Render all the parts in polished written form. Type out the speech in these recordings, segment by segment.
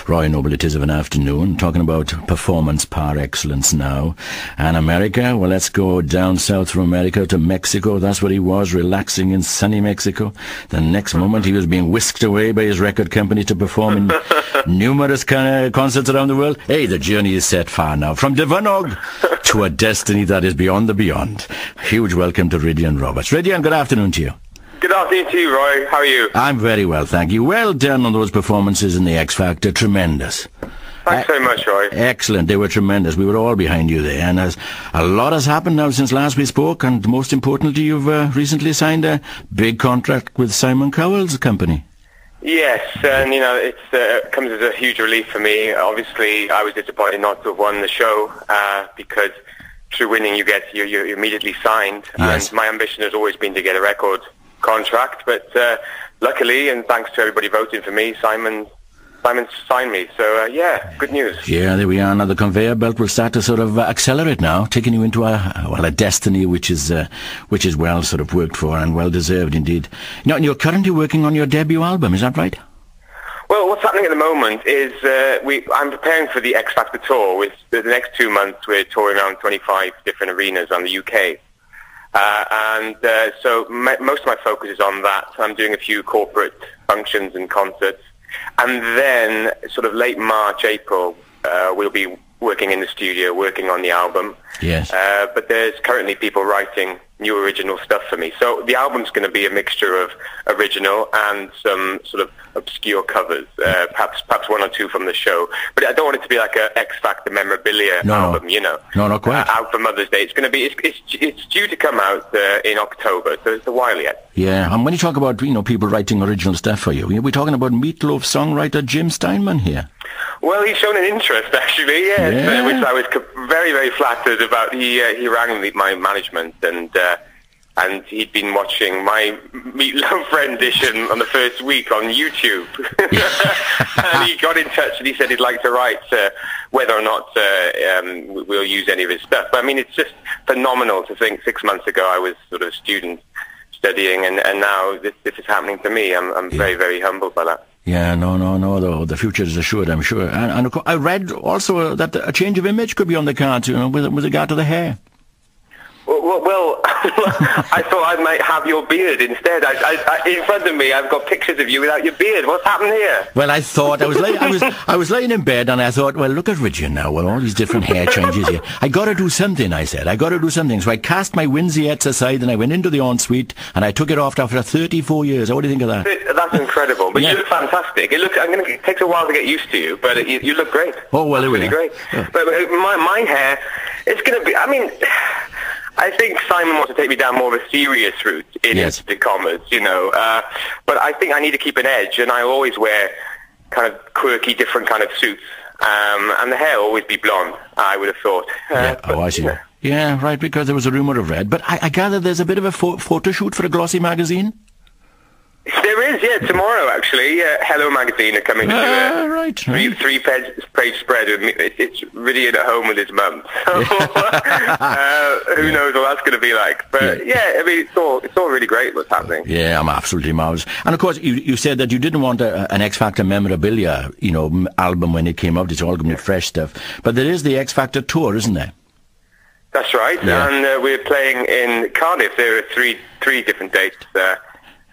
Roy Noble, it is of an afternoon, talking about performance par excellence now. And America, well, let's go down south from America to Mexico. That's where he was, relaxing in sunny Mexico. The next moment he was being whisked away by his record company to perform in numerous concerts around the world. Hey, the journey is set far now, from Devonogh to a destiny that is beyond the beyond. Huge welcome to Rhydian Roberts. Rhydian, good afternoon to you. Good afternoon to you, Roy. How are you? I'm very well, thank you. Well done on those performances in the X Factor. Tremendous. Thanks so much, Roy. Excellent. They were tremendous. We were all behind you there. And a lot has happened now since last we spoke. And most importantly, you've recently signed a big contract with Simon Cowell's company. Yes, and it comes as a huge relief for me. Obviously, I was disappointed not to have won the show because through winning you're immediately signed. Yes. And my ambition has always been to get a record contract, but luckily, and thanks to everybody voting for me, Simon signed me. So yeah, good news. Yeah, there we are. Now the conveyor belt will start to sort of accelerate now, taking you into a destiny which is well sort of worked for and well deserved indeed. Now, you're currently working on your debut album, is that right? Well, what's happening at the moment is I'm preparing for the X Factor tour. With the next 2 months, we're touring around 25 different arenas around the UK. So most of my focus is on that. I'm doing a few corporate functions and concerts. And then sort of late March, April, we'll be working in the studio, working on the album. Yes. But there's currently people writing new original stuff for me. So the album's going to be a mixture of original and some sort of obscure covers, perhaps one or two from the show. But I don't want it to be like a X Factor memorabilia album, you know. No, not quite. Out for Mother's Day. It's going to be. It's due to come out in October, so it's a while yet. Yeah, and when you talk about people writing original stuff for you, we're talking about Meatloaf songwriter Jim Steinman here. Well, he's shown an interest, actually, yes, which I was very, very flattered about. He rang my management, and he'd been watching my Meatloaf rendition on the first week on YouTube. And he got in touch and he said he'd like to write whether or not we'll use any of his stuff. But I mean, it's just phenomenal to think 6 months ago I was sort of a student studying, and now this is happening to me. I'm very, very humbled by that. Yeah, no, though. The future is assured, I'm sure. And of course, I read also that a change of image could be on the cards, with regard to the hair. Well, I thought I might have your beard instead. In front of me, I've got pictures of you without your beard. What's happened here? Well, I thought I was laying in bed, and I thought, well, look at Rhydian now with all these different hair changes here. I got to do something. I said, I got to do something. So I cast my winsiettes aside, and I went into the ensuite, and I took it off after 34 years. What do you think of that? That's incredible. But yeah. You look fantastic. It takes a while to get used to you, but you look great. Oh well, really great. Yeah. But my hair, it's going to be. I mean, I think Simon wants to take me down more of a serious route in the commas, but I think I need to keep an edge, and I always wear kind of quirky, different kind of suits, and the hair will always be blonde, I would have thought. I see. Yeah, right, because there was a rumour of red, but I gather there's a bit of a photo shoot for a glossy magazine? There is, yeah, tomorrow actually. Hello Magazine are coming to do a right. three-page spread. It's Rhydian at home with his mum. So, who knows what that's going to be like? But yeah, I mean, it's all really great what's happening. Yeah, I'm absolutely marvellous. And of course, you said that you didn't want an X Factor memorabilia, album when it came out. It's all going to be fresh stuff. But there is the X Factor tour, isn't there? That's right. Yeah. And we're playing in Cardiff. There are three different dates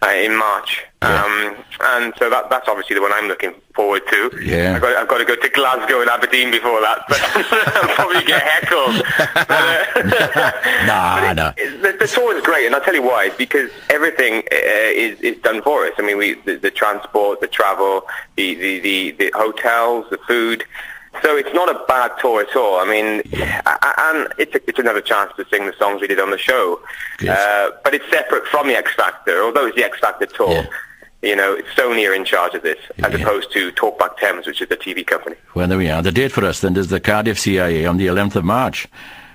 in March, and so that's obviously the one I'm looking forward to. Yeah, I've got to go to Glasgow and Aberdeen before that, but I'll probably get heckled. The tour is great, and I'll tell you why. It's because everything is done for us. I mean, the transport, the travel, the hotels, the food. So it's not a bad tour at all. I mean, and it's another chance to sing the songs we did on the show. Yes. But it's separate from the X Factor. Although it's the X Factor tour, it's Sony are in charge of this, as opposed to Talkback Thames, which is the TV company. Well, there we are. The date for us then is the Cardiff CIA on the 11th of March.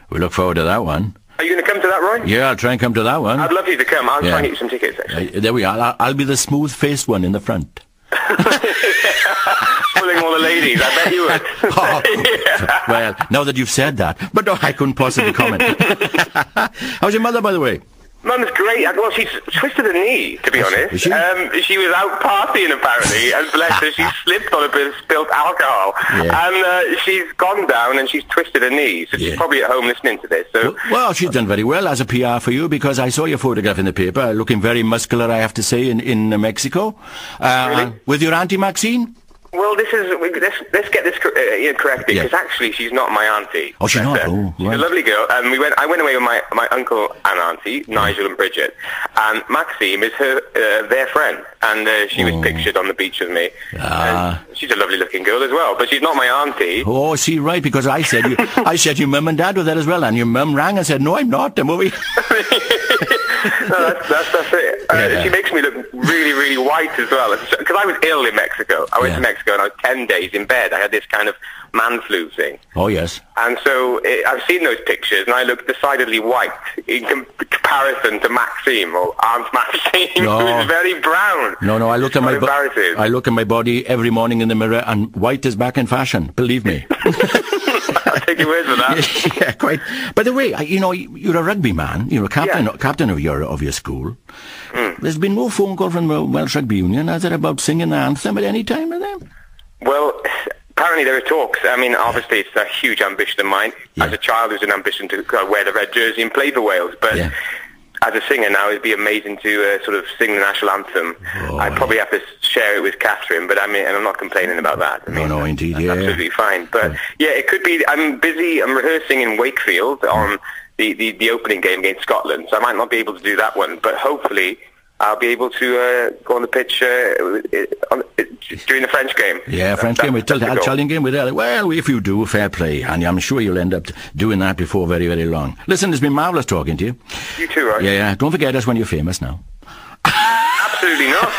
We look forward to that one. Are you going to come to that, Roy? Yeah, I'll try and come to that one. I'd love you to come. I'll try and get you some tickets, actually. There we are. I'll be the smooth-faced one in the front. Pulling all the ladies, I bet you would. Well, now that you've said that, but no, I couldn't possibly comment. How's your mother, by the way? Mum's great. Well, she's twisted her knee, to be honest. Is she? She was out partying, apparently, and bless her, she slipped on a bit of spilt alcohol. Yeah. And she's gone down and she's twisted her knee, so she's probably at home listening to this. So. Well, she's done very well as a PR for you, because I saw your photograph in the paper, looking very muscular, I have to say, in Mexico. Really? With your Auntie Maxine? Well, let's get this corrected, because actually she's not my auntie. Oh, she's not? Oh, she's right. a lovely girl, and I went away with my uncle and auntie, Nigel and Bridget, and Maxime is their friend, and she was pictured on the beach with me. And she's a lovely-looking girl as well, but she's not my auntie. Oh, see, right, because I said your mum and dad were there as well, and your mum rang and said, no, I'm not, I'm over here. No, that's it. She makes me look really, really white as well. Because I was ill in Mexico. I went to Mexico and I was 10 days in bed. I had this kind of man flu thing. Oh, yes. And so I've seen those pictures and I look decidedly white in comparison to Maxime, or Aunt Maxime, who is very brown. No, I look at I look at my body every morning in the mirror, and white is back in fashion, believe me. I'll take your word for that. Yeah, quite. By the way, you're a rugby man. You're a captain of your school. There's been no phone call from the Welsh Rugby Union, has there, about singing the anthem at any time of them? Well, apparently there are talks. I mean, obviously it's a huge ambition of mine. As a child, it was an ambition to wear the red jersey and play for Wales. But as a singer now, it'd be amazing to sort of sing the national anthem. I'd probably have to share it with Catherine, but and I'm not complaining about that. I mean, no, indeed, that's absolutely fine. But it could be. I'm busy. I'm rehearsing in Wakefield on the opening game against Scotland, so I might not be able to do that one. But hopefully, I'll be able to go on the pitch during the French game. Yeah, French game. Italian game with that. Well, if you do, fair play, and I'm sure you'll end up doing that before very, very long. Listen, it's been marvellous talking to you. You too, right? Yeah. Don't forget us when you're famous now. Absolutely not.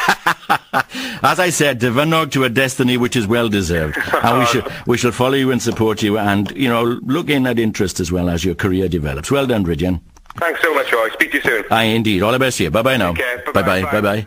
As I said, Vannog to a destiny which is well deserved, and we shall follow you and support you, and look in at interest as well as your career develops. Well done, Rhydian. Thanks so much, Roy. Speak to you soon. Aye, indeed. All the best here. Bye bye now. Take care. Bye bye. Bye bye.